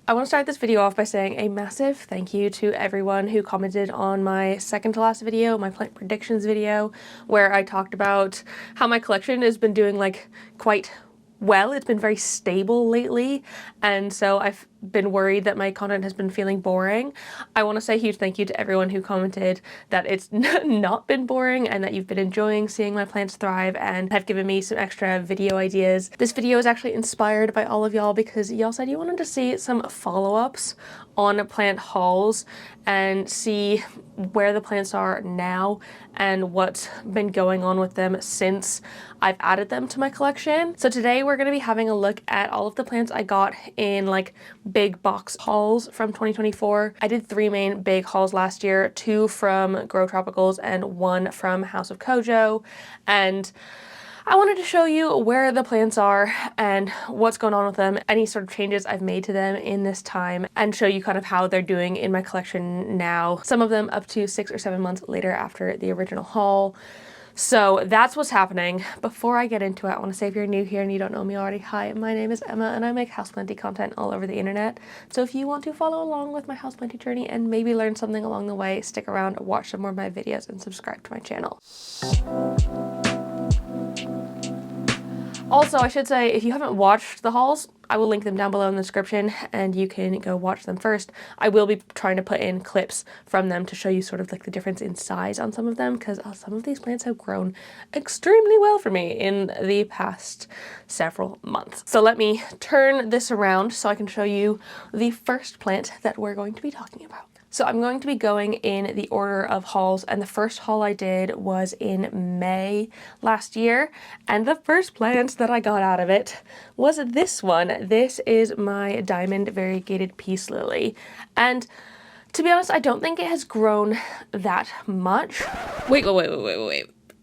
I want to start this video off by saying a massive thank you to everyone who commented on my second to last video, my plant predictions video, where I talked about how my collection has been doing like quite well. It's been very stable lately, and so I've been worried that my content has been feeling boring. I want to say a huge thank you to everyone who commented that it's not been boring and that you've been enjoying seeing my plants thrive and have given me some extra video ideas. This video is actually inspired by all of y'all because y'all said you wanted to see some follow-ups on plant hauls and see where the plants are now and what's been going on with them since I've added them to my collection. So today we're going to be having a look at all of the plants I got in like big box hauls from 2024. I did 3 main big hauls last year, 2 from Grow Tropicals and 1 from House of Kojo, and I wanted to show you where the plants are and what's going on with them, any sort of changes I've made to them in this time, and show you kind of how they're doing in my collection now. Some of them up to 6 or 7 months later after the original haul. So that's what's happening. Before I get into it, I want to say if you're new here and you don't know me already, hi, my name is Emma and I make houseplanty content all over the internet. So if you want to follow along with my houseplanty journey and maybe learn something along the way, stick around, watch some more of my videos, and subscribe to my channel. Also, I should say, if you haven't watched the hauls, I will link them down below in the description and you can go watch them first. I will be trying to put in clips from them to show you sort of like the difference in size on some of them, because some of these plants have grown extremely well for me in the past several months. So let me turn this around so I can show you the first plant that we're going to be talking about. So I'm going to be going in the order of hauls, and the first haul I did was in May last year, and the first plant that I got out of it was this one. This is my Diamond Variegated Peace Lily, and to be honest, I don't think it has grown that much. Wait.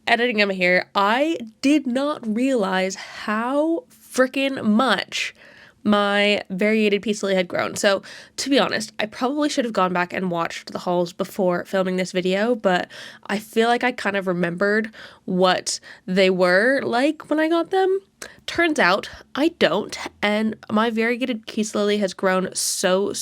Editing Emma here. I did not realize how freaking much my Variegated Peace Lily had grown. So to be honest, I probably should have gone back and watched the hauls before filming this video, but I feel like I kind of remembered what they were like when I got them. Turns out I don't, and my Variegated Peace Lily has grown so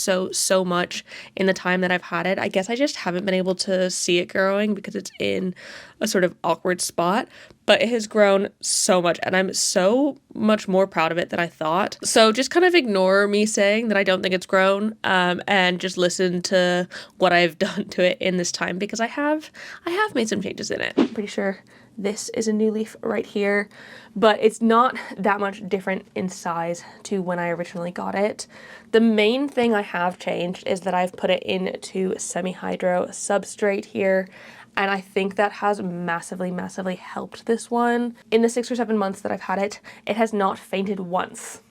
much in the time that I've had it. I guess I just haven't been able to see it growing because it's in a sort of awkward spot, but it has grown so much and I'm so much more proud of it than I thought. So just kind of ignore me saying that I don't think it's grown, and just listen to what I've done to it in this time, because I have made some changes in it. I'm pretty sure this is a new leaf right here, but it's not that much different in size to when I originally got it. The main thing I have changed is that I've put it into semi-hydro substrate here, and I think that has massively helped this one. In the 6 or 7 months that I've had it, it has not fainted once.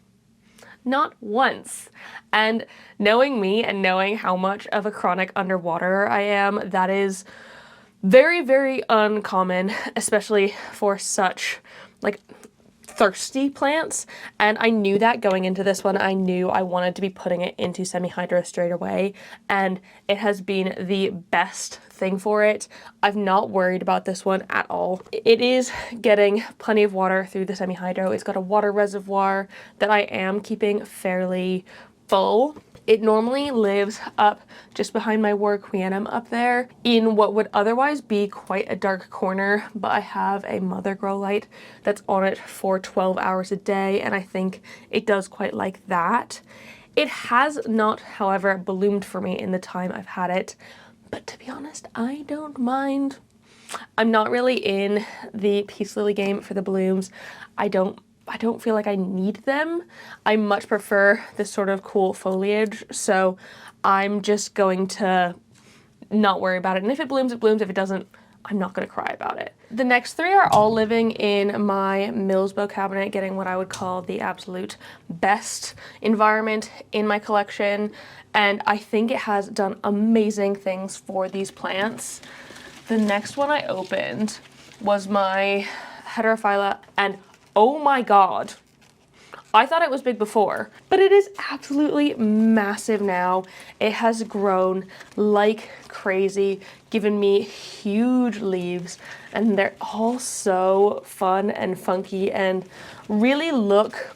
Not once. And knowing me and knowing how much of a chronic underwater I am, that is very uncommon, especially for such like thirsty plants, and I knew that going into this one. I knew I wanted to be putting it into semi-hydro straight away, and it has been the best thing for it. I've not worried about this one at all. It is getting plenty of water through the semi-hydro. It's got a water reservoir that I am keeping fairly full. It normally lives up just behind my Warqueanum up there in what would otherwise be quite a dark corner, but I have a mother grow light that's on it for 12 hours a day, and I think it does quite like that. It has not, however, bloomed for me in the time I've had it, but to be honest, I don't mind. I'm not really in the Peace Lily game for the blooms. I don't feel like I need them. I much prefer this sort of cool foliage, so I'm just going to not worry about it. And if it blooms, it blooms. If it doesn't, I'm not going to cry about it. The next 3 are all living in my Millsbow cabinet, getting what I would call the absolute best environment in my collection, and I think it has done amazing things for these plants. The next one I opened was my Heterophylla, and oh my god, I thought it was big before, but it is absolutely massive now. It has grown like crazy, given me huge leaves, and they're all so fun and funky and really look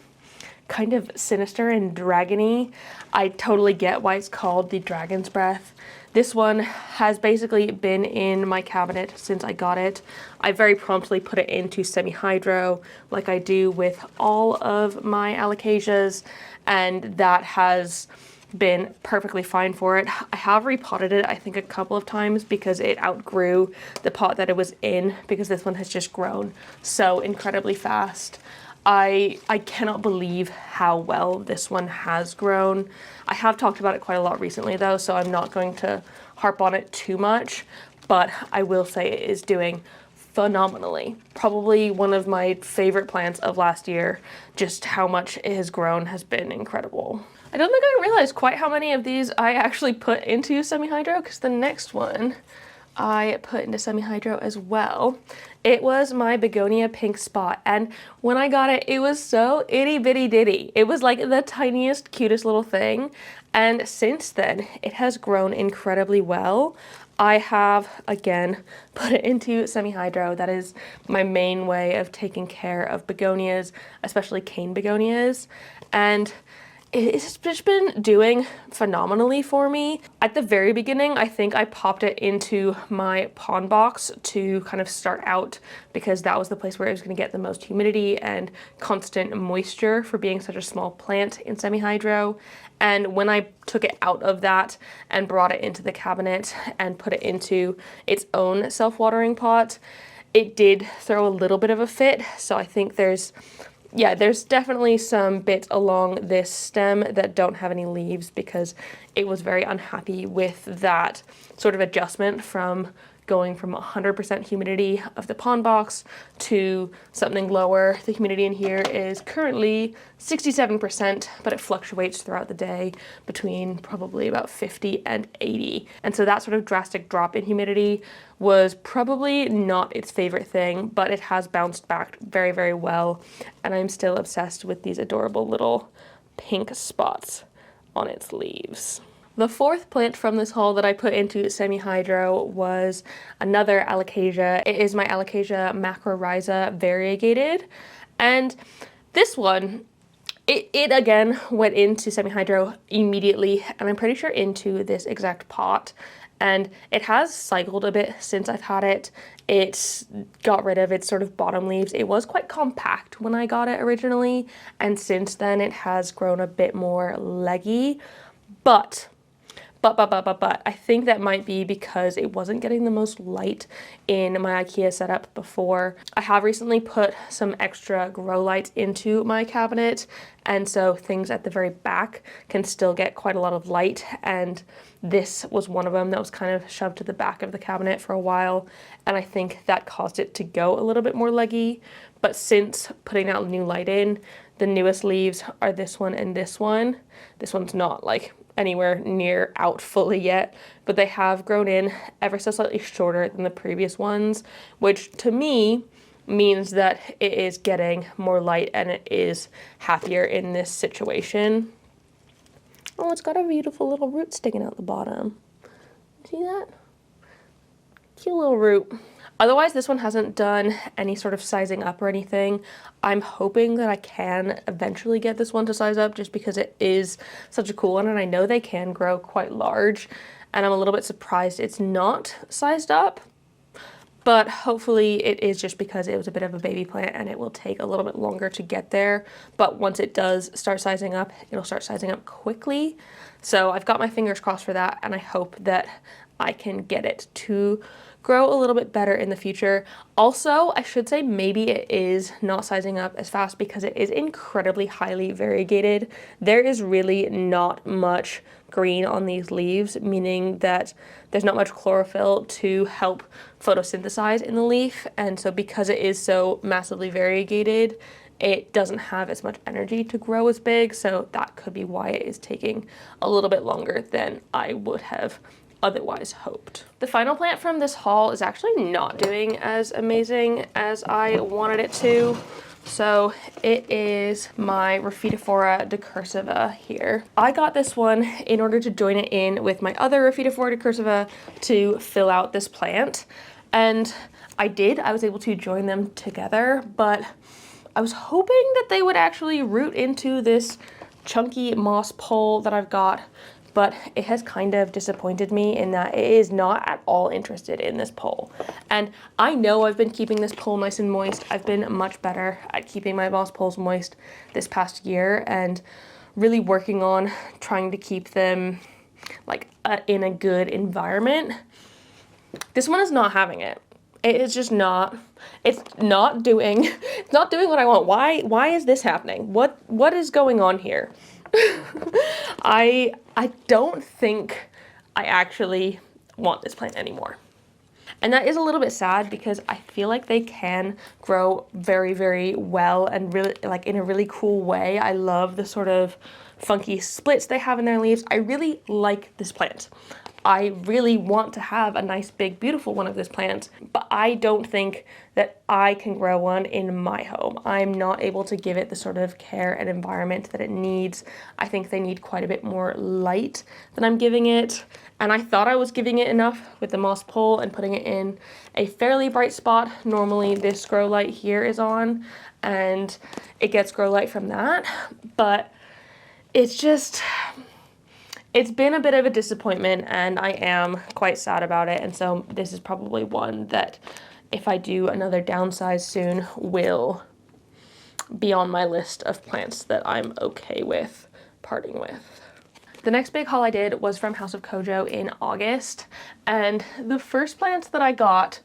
kind of sinister and dragony. I totally get why it's called the Dragon's Breath. This one has basically been in my cabinet since I got it. I very promptly put it into semi-hydro like I do with all of my alocasias, and that has been perfectly fine for it. I have repotted it I think a couple of times because it outgrew the pot that it was in, because this one has just grown so incredibly fast. I cannot believe how well this one has grown. I have talked about it quite a lot recently though, so I'm not going to harp on it too much, but I will say it is doing phenomenally. Probably one of my favorite plants of last year. Just how much it has grown has been incredible. I don't think I realized quite how many of these I actually put into semi-hydro, because the next one I put into semi-hydro as well. It was my begonia pink spot, and when I got it, it was so itty bitty ditty. It was like the tiniest, cutest little thing, and since then, it has grown incredibly well. I have, again, put it into semi-hydro. That is my main way of taking care of begonias, especially cane begonias, and it's just been doing phenomenally for me. At the very beginning, I think I popped it into my pond box to kind of start out, because that was the place where it was going to get the most humidity and constant moisture for being such a small plant in semi-hydro. And when I took it out of that and brought it into the cabinet and put it into its own self-watering pot, it did throw a little bit of a fit. So I think there's definitely some bits along this stem that don't have any leaves, because it was very unhappy with that sort of adjustment from going from 100% humidity of the pond box to something lower. The humidity in here is currently 67%, but it fluctuates throughout the day between probably about 50 and 80. And so that sort of drastic drop in humidity was probably not its favorite thing, but it has bounced back very, very well. And I'm still obsessed with these adorable little pink spots on its leaves. The fourth plant from this haul that I put into semi-hydro was another alocasia. It is my Alocasia macrorrhiza variegated, and this one, it again went into semi-hydro immediately, and I'm pretty sure into this exact pot, and it has cycled a bit since I've had it. It's got rid of its sort of bottom leaves. It was quite compact when I got it originally, and since then it has grown a bit more leggy, but I think that might be because it wasn't getting the most light in my IKEA setup before. I have recently put some extra grow lights into my cabinet, and so things at the very back can still get quite a lot of light, and this was one of them that was kind of shoved to the back of the cabinet for a while, and I think that caused it to go a little bit more leggy. But since putting that new light in, the newest leaves are this one and this one. This one's not like anywhere near out fully yet, but they have grown in ever so slightly shorter than the previous ones, which to me means that it is getting more light and it is happier in this situation. Oh, it's got a beautiful little root sticking out the bottom. See that? Cute little root. Otherwise, this one hasn't done any sort of sizing up or anything. I'm hoping that I can eventually get this one to size up, just because it is such a cool one, and I know they can grow quite large, and I'm a little bit surprised it's not sized up. But hopefully it is just because it was a bit of a baby plant and it will take a little bit longer to get there. But once it does start sizing up, it'll start sizing up quickly. So I've got my fingers crossed for that, and I hope that I can get it to grow a little bit better in the future. Also, I should say maybe it is not sizing up as fast because it is incredibly highly variegated. There is really not much green on these leaves, meaning that there's not much chlorophyll to help photosynthesize in the leaf. And so because it is so massively variegated, it doesn't have as much energy to grow as big. So that could be why it is taking a little bit longer than I would have otherwise hoped. The final plant from this haul is actually not doing as amazing as I wanted it to. So it is my Rhaphidophora decursiva here. I got this one in order to join it in with my other Rhaphidophora decursiva to fill out this plant. And I did. I was able to join them together, but I was hoping that they would actually root into this chunky moss pole that I've got, but it has kind of disappointed me in that it is not at all interested in this pole. And I know I've been keeping this pole nice and moist. I've been much better at keeping my moss poles moist this past year and really working on trying to keep them like in a good environment. This one is not having it. It is just not, it's not doing what I want. Why is this happening? What is going on here? I don't think I actually want this plant anymore. And that is a little bit sad because I feel like they can grow very, very well and really like in a really cool way. I love the sort of funky splits they have in their leaves. I really like this plant. I really want to have a nice, big, beautiful one of this plant, but I don't think that I can grow one in my home. I'm not able to give it the sort of care and environment that it needs. I think they need quite a bit more light than I'm giving it. And I thought I was giving it enough with the moss pole and putting it in a fairly bright spot. Normally this grow light here is on and it gets grow light from that, but it's just, it's been a bit of a disappointment and I am quite sad about it. And so this is probably one that if I do another downsize soon will be on my list of plants that I'm okay with parting with. The next big haul I did was from House of Kojo in August, and the first plant that I got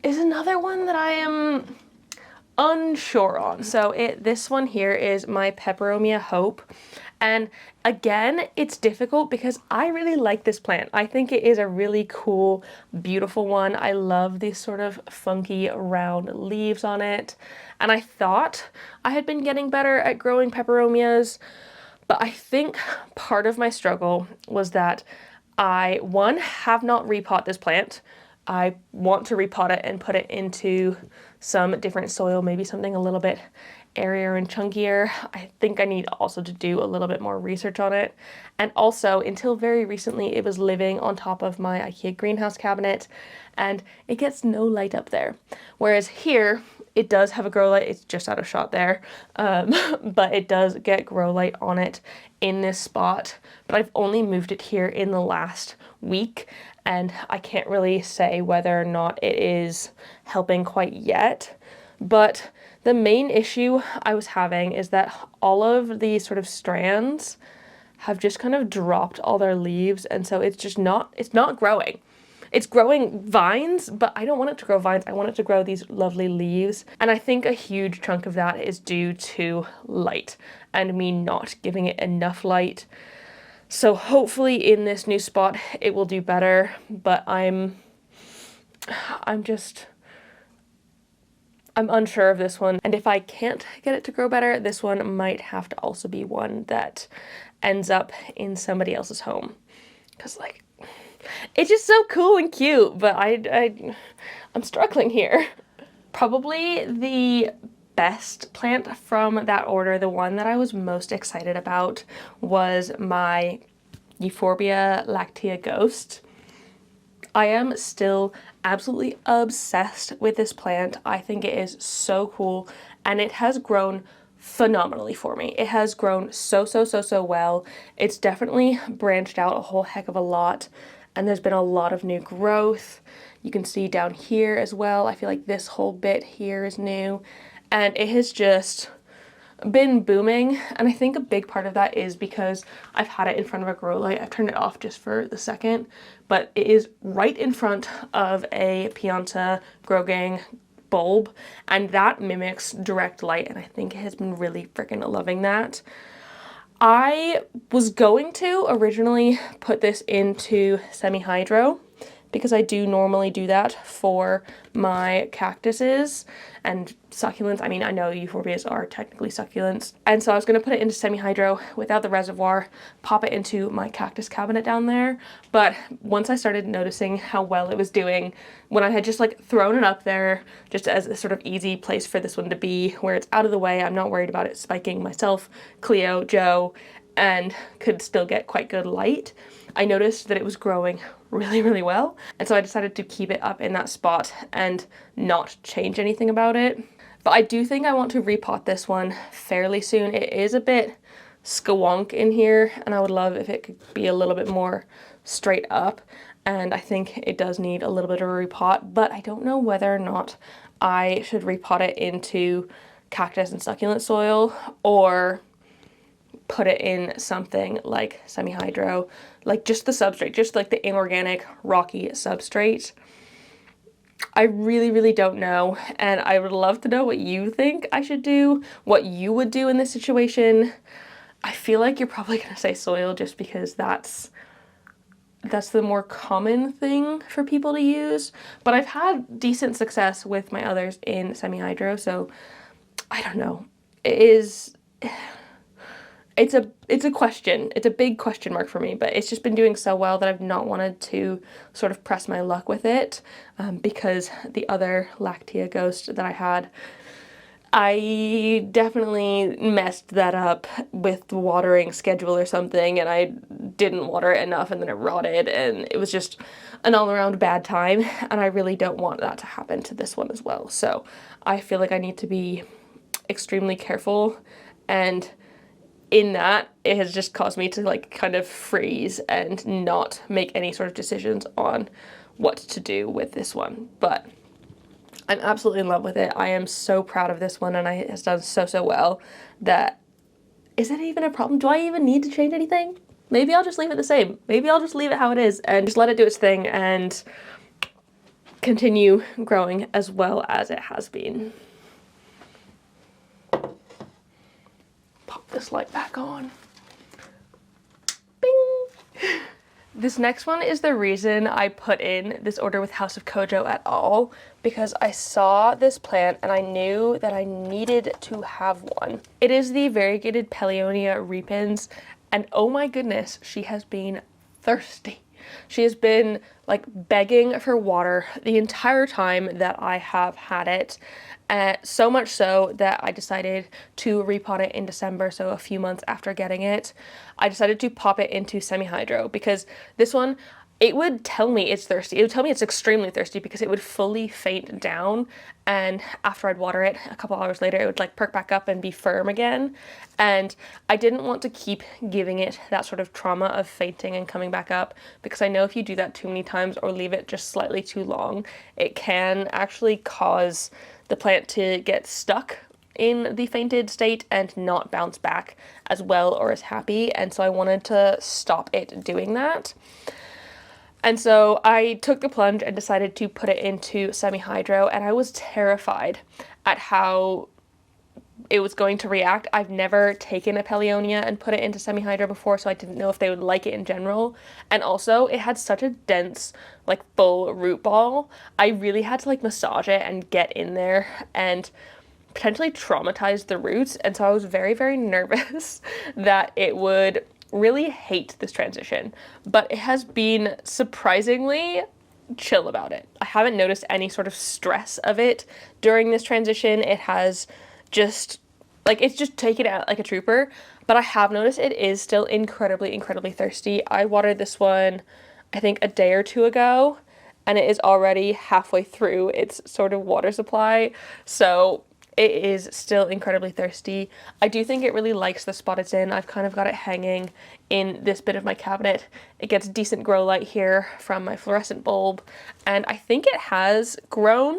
is another one that I am unsure on. So this one here is my Peperomia Hope, and again, it's difficult because I really like this plant. I think it is a really cool, beautiful one. I love these sort of funky round leaves on it, and I thought I had been getting better at growing peperomias, but I think part of my struggle was that I, one, have not repot this plant. I want to repot it and put it into some different soil, maybe something a little bit airier and chunkier. I think I need also to do a little bit more research on it. And also, until very recently, it was living on top of my IKEA greenhouse cabinet, and it gets no light up there. Whereas here, it does have a grow light. It's just out of shot there, but it does get grow light on it in this spot. But I've only moved it here in the last week, and I can't really say whether or not it is helping quite yet. But the main issue I was having is that all of the sort of strands have just kind of dropped all their leaves, and so it's not growing. It's growing vines, but I don't want it to grow vines. I want it to grow these lovely leaves. And I think a huge chunk of that is due to light and me not giving it enough light. So hopefully in this new spot, it will do better, but I'm unsure of this one. And if I can't get it to grow better, this one might have to also be one that ends up in somebody else's home. Because like, it's just so cool and cute, but I'm struggling here. Probably the best plant from that order, the one that I was most excited about, was my Euphorbia lactea Ghost. I am still absolutely obsessed with this plant. I think it is so cool, and it has grown phenomenally for me. It has grown so well. It's definitely branched out a whole heck of a lot, and there's been a lot of new growth. You can see down here as well. I feel like this whole bit here is new, and it has just been booming. And I think a big part of that is because I've had it in front of a grow light. I've turned it off just for the second, but it is right in front of a Pianta Grow Gang bulb, and that mimics direct light, and I think it has been really freaking loving that. I was going to originally put this into semi-hydro because I do normally do that for my cactuses and succulents. I mean, I know euphorbias are technically succulents. And so I was gonna put it into semi-hydro without the reservoir, pop it into my cactus cabinet down there. But once I started noticing how well it was doing, when I had just like thrown it up there just as a sort of easy place for this one to be, where it's out of the way, I'm not worried about it spiking myself, Cleo, Joe, and could still get quite good light, I noticed that it was growing really well. And so I decided to keep it up in that spot and not change anything about it. But I do think I want to repot this one fairly soon. It is a bit skawonk in here, and I would love if it could be a little bit more straight up. And I think it does need a little bit of a repot, but I don't know whether or not I should repot it into cactus and succulent soil or put it in something like semi-hydro, like just the substrate, just like the inorganic rocky substrate. I really, really don't know, and I would love to know what you think I should do, what you would do in this situation. I feel like you're probably gonna say soil just because that's the more common thing for people to use, but I've had decent success with my others in semi-hydro, so I don't know. It's a question. It's a big question mark for me, but it's just been doing so well that I've not wanted to sort of press my luck with it, because the other Lactea Ghost that I had, I definitely messed that up with the watering schedule or something, and I didn't water it enough and then it rotted, and it was just an all-around bad time, and I really don't want that to happen to this one as well. So I feel like I need to be extremely careful, and in that, it has just caused me to like kind of freeze and not make any sort of decisions on what to do with this one. But I'm absolutely in love with it. I am so proud of this one, and it has done so, so well that, is it even a problem? Do I even need to change anything? Maybe I'll just leave it the same. Maybe I'll just leave it how it is and just let it do its thing and continue growing as well as it has been. Pop this light back on. Bing! This next one is the reason I put in this order with House of Kojo at all, because I saw this plant and I knew that I needed to have one. It is the variegated Paeonia repens, and oh my goodness, she has been thirsty. She has been like begging for water the entire time that I have had it. So much so that I decided to repot it in December, so a few months after getting it. I decided to pop it into semi-hydro because this one, it would tell me it's thirsty. It would tell me it's extremely thirsty because it would fully faint down, and after I'd water it a couple hours later, it would like perk back up and be firm again. And I didn't want to keep giving it that sort of trauma of fainting and coming back up, because I know if you do that too many times or leave it just slightly too long, it can actually cause the plant to get stuck in the fainted state and not bounce back as well or as happy. And so I wanted to stop it doing that. And so I took the plunge and decided to put it into semi-hydro, and I was terrified at how it was going to react. I've never taken a Paeonia and put it into semi-hydro before, so I didn't know if they would like it in general. And also, it had such a dense, like, full root ball. I really had to, like, massage it and get in there and potentially traumatize the roots. And so I was very, very nervous that it would really hate this transition. But it has been surprisingly chill about it. I haven't noticed any sort of stress of it during this transition. It has just, like, it's just taken out like a trooper, but I have noticed it is still incredibly, incredibly thirsty. I watered this one, I think, a day or two ago, and it is already halfway through its sort of water supply, so it is still incredibly thirsty. I do think it really likes the spot it's in. I've kind of got it hanging in this bit of my cabinet. It gets decent grow light here from my fluorescent bulb, and I think it has grown.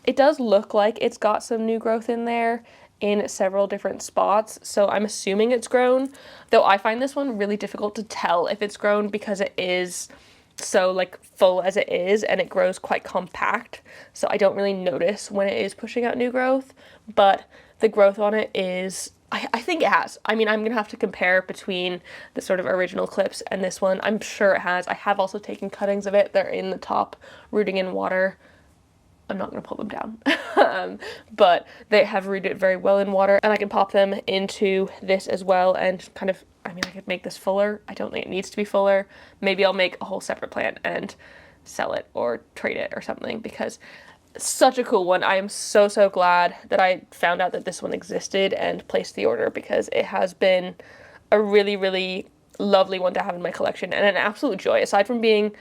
It does look like it's got some new growth in there in several different spots, so I'm assuming it's grown, though I find this one really difficult to tell if it's grown because it is so like full as it is, and it grows quite compact, so I don't really notice when it is pushing out new growth. But the growth on it is, I think it has. I mean, I'm gonna have to compare between the sort of original clips and this one. I'm sure it has. I have also taken cuttings of it. They're in the top, rooting in water. I'm not going to pull them down, but they have rooted very well in water, and I can pop them into this as well and kind of, I mean, I could make this fuller. I don't think it needs to be fuller. Maybe I'll make a whole separate plant and sell it or trade it or something, because it's such a cool one. I am so, so glad that I found out that this one existed and placed the order, because it has been a really, really lovely one to have in my collection and an absolute joy. Aside from being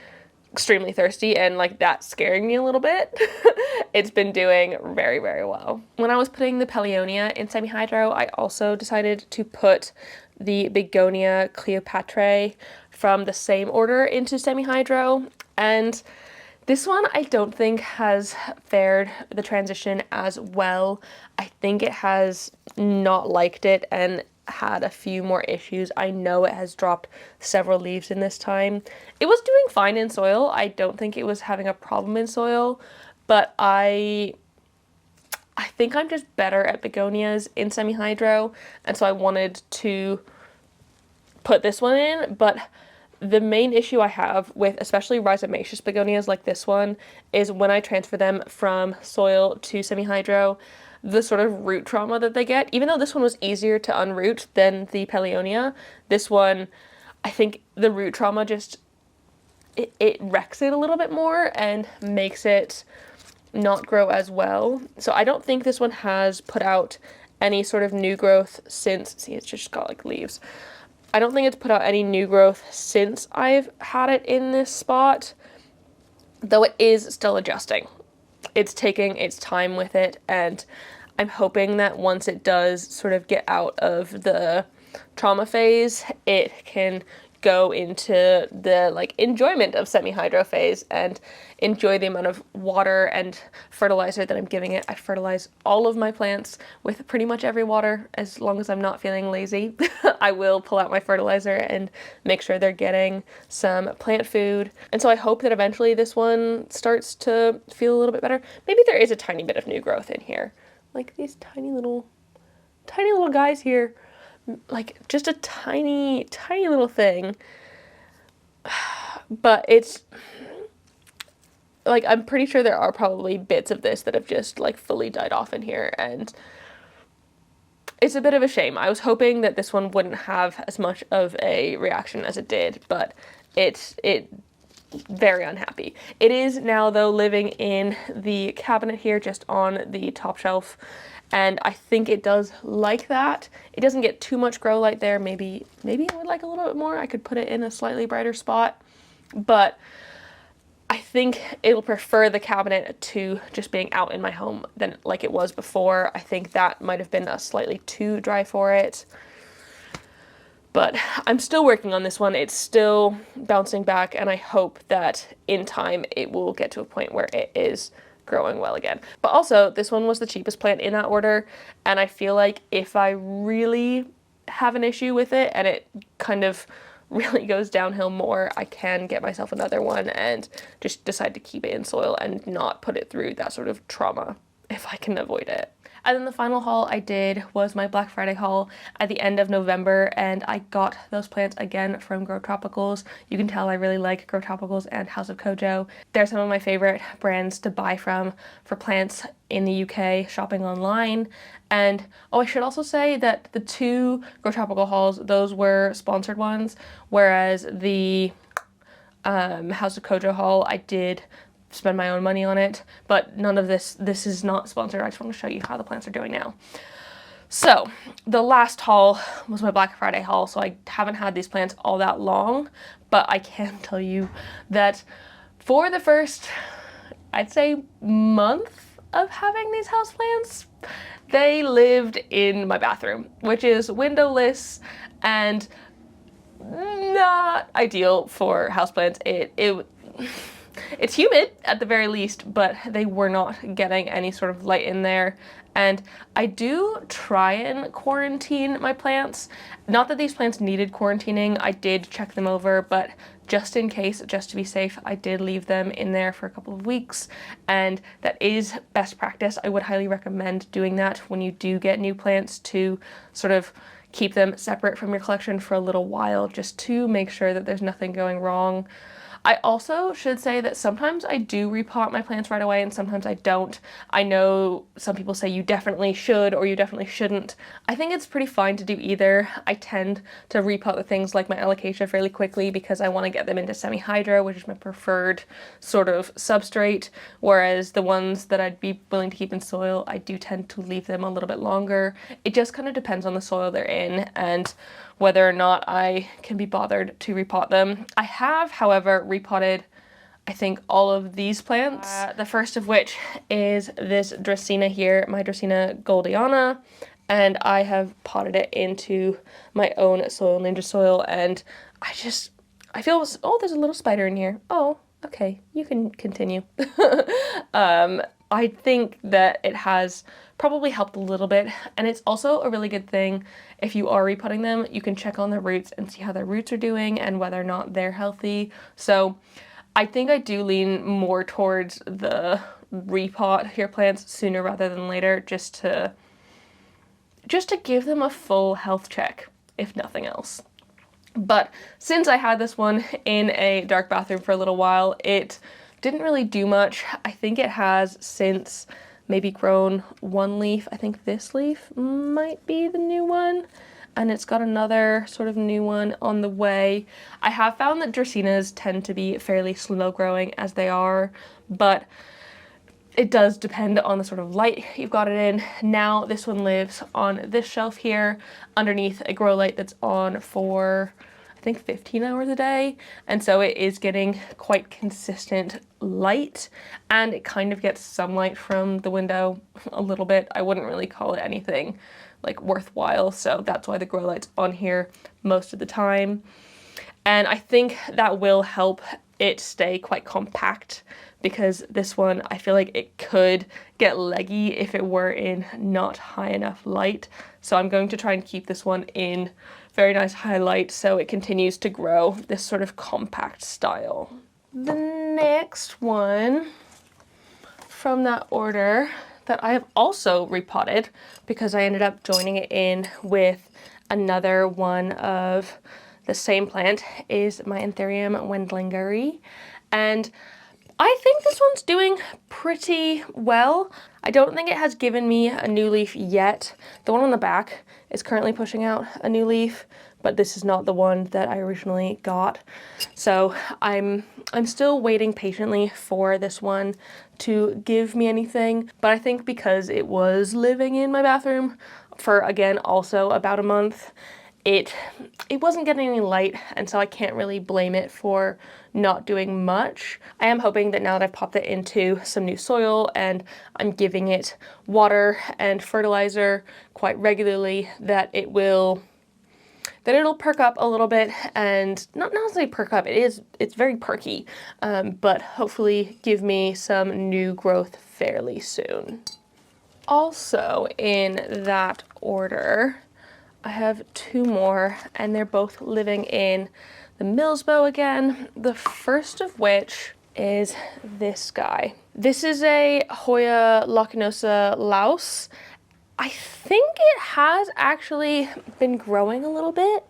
extremely thirsty and like that's scaring me a little bit. It's been doing very, very well. When I was putting the Paulownia in semi-hydro, I also decided to put the Begonia Cleopatra from the same order into semi-hydro, and this one I don't think has fared the transition as well. I think it has not liked it and had a few more issues. I know it has dropped several leaves in this time. It was doing fine in soil. I don't think it was having a problem in soil, but I think I'm just better at begonias in semi-hydro, and so I wanted to put this one in, but the main issue I have with especially rhizomaceous begonias like this one is when I transfer them from soil to semi-hydro, the sort of root trauma that they get. Even though this one was easier to unroot than the Paulownia, this one, I think the root trauma just, it wrecks it a little bit more and makes it not grow as well. So I don't think this one has put out any sort of new growth since, see, it's just got like leaves. I don't think it's put out any new growth since I've had it in this spot, though it is still adjusting. It's taking its time with it, and I'm hoping that once it does sort of get out of the trauma phase, it can go into the like enjoyment of semi-hydro phase and enjoy the amount of water and fertilizer that I'm giving it. I fertilize all of my plants with pretty much every water as long as I'm not feeling lazy. I will pull out my fertilizer and make sure they're getting some plant food. And so I hope that eventually this one starts to feel a little bit better. Maybe there is a tiny bit of new growth in here. Like these tiny little guys here. Like just a tiny little thing, but it's like I'm pretty sure there are probably bits of this that have just like fully died off in here, and it's a bit of a shame. I was hoping that this one wouldn't have as much of a reaction as it did, but it very unhappy. It is now though living in the cabinet here just on the top shelf, and I think it does like that. It doesn't get too much grow light there. Maybe it would like a little bit more. I could put it in a slightly brighter spot, but I think it'll prefer the cabinet to just being out in my home than like it was before. I think that might have been a slightly too dry for it. But I'm still working on this one. It's still bouncing back, and I hope that in time it will get to a point where it is growing well again. But also, this one was the cheapest plant in that order, and I feel like if I really have an issue with it and it kind of really goes downhill more, I can get myself another one and just decide to keep it in soil and not put it through that sort of trauma if I can avoid it. And then the final haul I did was my Black Friday haul at the end of November, and I got those plants again from Grow Tropicals. You can tell I really like Grow Tropicals and House of Kojo. They're some of my favorite brands to buy from for plants in the UK shopping online. And oh, I should also say that the two Grow Tropical hauls, those were sponsored ones, whereas the House of Kojo haul, I did spend my own money on it, but none of this is not sponsored. I just want to show you how the plants are doing now. So the last haul was my Black Friday haul, so I haven't had these plants all that long, but I can tell you that for the first, I'd say, month of having these houseplants, they lived in my bathroom, which is windowless and not ideal for houseplants. It's humid at the very least, but they were not getting any sort of light in there. And I do try and quarantine my plants. Not that these plants needed quarantining, I did check them over, but just in case, just to be safe, I did leave them in there for a couple of weeks, and that is best practice. I would highly recommend doing that when you do get new plants, to sort of keep them separate from your collection for a little while, just to make sure that there's nothing going wrong. I also should say that sometimes I do repot my plants right away and sometimes I don't. I know some people say you definitely should or you definitely shouldn't. I think it's pretty fine to do either. I tend to repot the things like my alocasia fairly quickly because I want to get them into semi-hydro, which is my preferred sort of substrate, whereas the ones that I'd be willing to keep in soil, I do tend to leave them a little bit longer. It just kind of depends on the soil they're in and whether or not I can be bothered to repot them. I have, however, repotted I think all of these plants. The first of which is this Dracaena here, my Dracaena goldiana, and I have potted it into my own Soil Ninja soil, and I feel, oh, there's a little spider in here. Oh, okay, you can continue. I think that it has probably helped a little bit, and it's also a really good thing if you are repotting them. You can check on their roots and see how their roots are doing and whether or not they're healthy. So I think I do lean more towards the repot your plants sooner rather than later, just to give them a full health check, if nothing else. But since I had this one in a dark bathroom for a little while, it didn't really do much. I think it has since maybe grown one leaf. I think this leaf might be the new one, and it's got another sort of new one on the way. I have found that Dracaenas tend to be fairly slow growing as they are, but it does depend on the sort of light you've got it in. Now this one lives on this shelf here underneath a grow light that's on for I think 15 hours a day, and so it is getting quite consistent light, and it kind of gets sunlight from the window a little bit. I wouldn't really call it anything like worthwhile, so that's why the grow light's on here most of the time. And I think that will help it stay quite compact, because this one, I feel like it could get leggy if it were in not high enough light. So I'm going to try and keep this one in very nice high light so it continues to grow this sort of compact style. The next one from that order that I have also repotted, because I ended up joining it in with another one of the same plant, is my Anthurium wendlingeri, and I think this one's doing pretty well. I don't think it has given me a new leaf yet. The one on the back is currently pushing out a new leaf, but this is not the one that I originally got. So I'm still waiting patiently for this one to give me anything, but I think because it was living in my bathroom for, again, also about a month, it wasn't getting any light, and so I can't really blame it for not doing much. I am hoping that now that I've popped it into some new soil and I'm giving it water and fertilizer quite regularly, that it'll perk up a little bit, and not necessarily perk up, it's very perky, but hopefully give me some new growth fairly soon. Also in that order, I have two more, and they're both living in the Milsbo again. The first of which is this guy. This is a Hoya lacanosa Laus. I think it has actually been growing a little bit.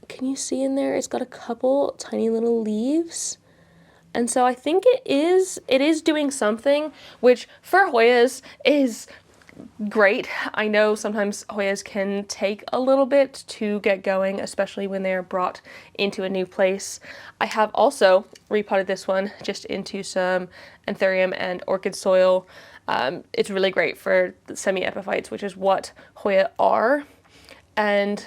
Can you see in there? It's got a couple tiny little leaves. And so I think it is doing something, which for Hoyas is great. I know sometimes Hoyas can take a little bit to get going, especially when they're brought into a new place. I have also repotted this one just into some Anthurium and orchid soil. It's really great for semi-epiphytes, which is what Hoya are. And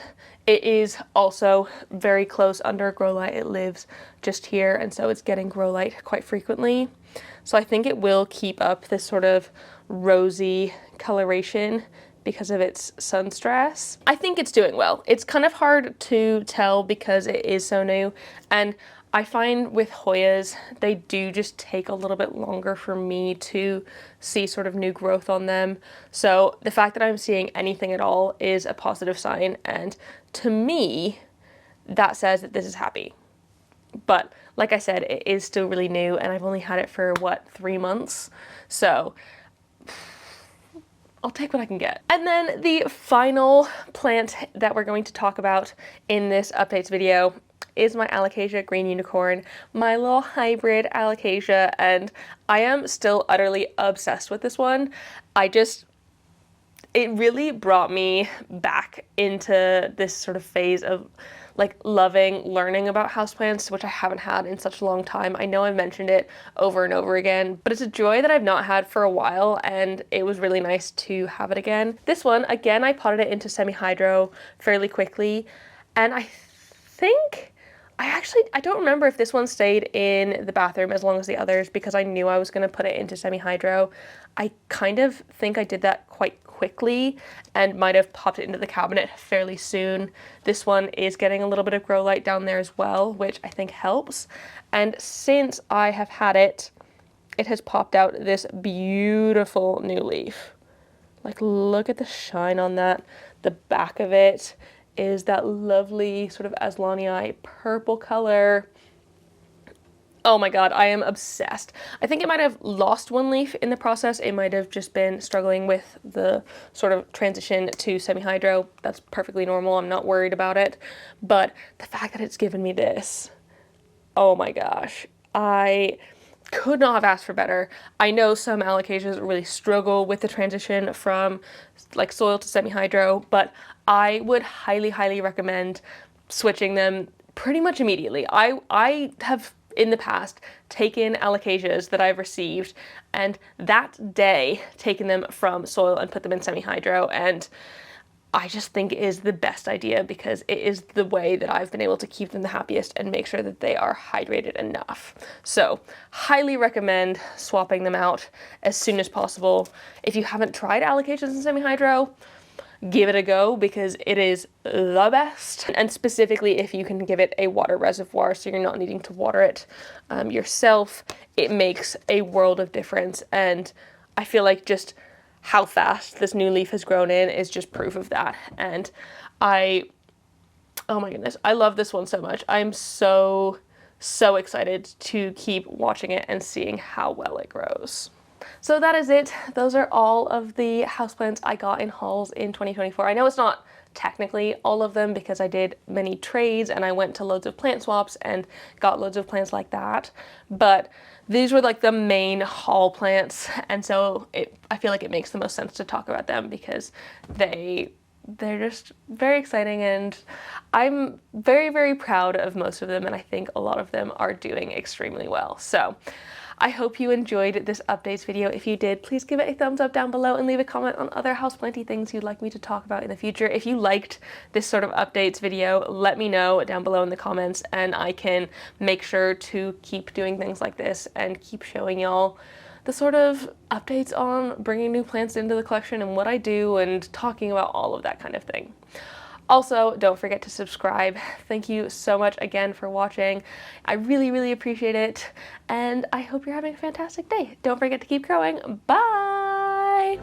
it is also very close under a grow light. It lives just here, and so it's getting grow light quite frequently. So I think it will keep up this sort of rosy coloration because of its sun stress. I think it's doing well. It's kind of hard to tell because it is so new, and I find with Hoyas, they do just take a little bit longer for me to see sort of new growth on them. So the fact that I'm seeing anything at all is a positive sign, and to me, that says that this is happy. But like I said, it is still really new, and I've only had it for, what, 3 months? So I'll take what I can get. And then the final plant that we're going to talk about in this updates video is my Alocasia Green Unicorn, my little hybrid Alocasia, and I am still utterly obsessed with this one. It really brought me back into this sort of phase of like learning about houseplants, which I haven't had in such a long time. I know I've mentioned it over and over again, but it's a joy that I've not had for a while, and it was really nice to have it again. This one, again, I potted it into semi-hydro fairly quickly, and I think I don't remember if this one stayed in the bathroom as long as the others because I knew I was going to put it into semi-hydro. I kind of think I did that quite quickly and might have popped it into the cabinet fairly soon. This one is getting a little bit of grow light down there as well, which I think helps. And since I have had it, it has popped out this beautiful new leaf. Like, look at the shine on that. The back of it is that lovely sort of Aslanii purple color. Oh my god, I am obsessed. I think it might have lost one leaf in the process. It might have just been struggling with the sort of transition to semi-hydro. That's perfectly normal. I'm not worried about it. But the fact that it's given me this, oh my gosh, I could not have asked for better. I know some alocasias really struggle with the transition from like soil to semi-hydro, but I would highly, highly recommend switching them pretty much immediately. I have in the past taken alocasias that I've received and that day taken them from soil and put them in semi-hydro, and I just think it is the best idea because it is the way that I've been able to keep them the happiest and make sure that they are hydrated enough. So highly recommend swapping them out as soon as possible. If you haven't tried alocasias in semi-hydro, give it a go because it is the best. And specifically if you can give it a water reservoir so you're not needing to water it yourself, it makes a world of difference. And I feel like just how fast this new leaf has grown in is just proof of that. And oh my goodness, I love this one so much. I'm so excited to keep watching it and seeing how well it grows. So that is it. Those are all of the houseplants I got in hauls in 2024. I know it's not technically all of them because I did many trades and I went to loads of plant swaps and got loads of plants like that, but these were like the main haul plants, and so I feel like it makes the most sense to talk about them because they're just very exciting, and I'm very, very proud of most of them, and I think a lot of them are doing extremely well. So I hope you enjoyed this updates video. If you did, please give it a thumbs up down below and leave a comment on other houseplanty things you'd like me to talk about in the future. If you liked this sort of updates video, let me know down below in the comments and I can make sure to keep doing things like this and keep showing y'all the sort of updates on bringing new plants into the collection and what I do and talking about all of that kind of thing. Also, don't forget to subscribe. Thank you so much again for watching. I really, really appreciate it, and I hope you're having a fantastic day. Don't forget to keep growing. Bye!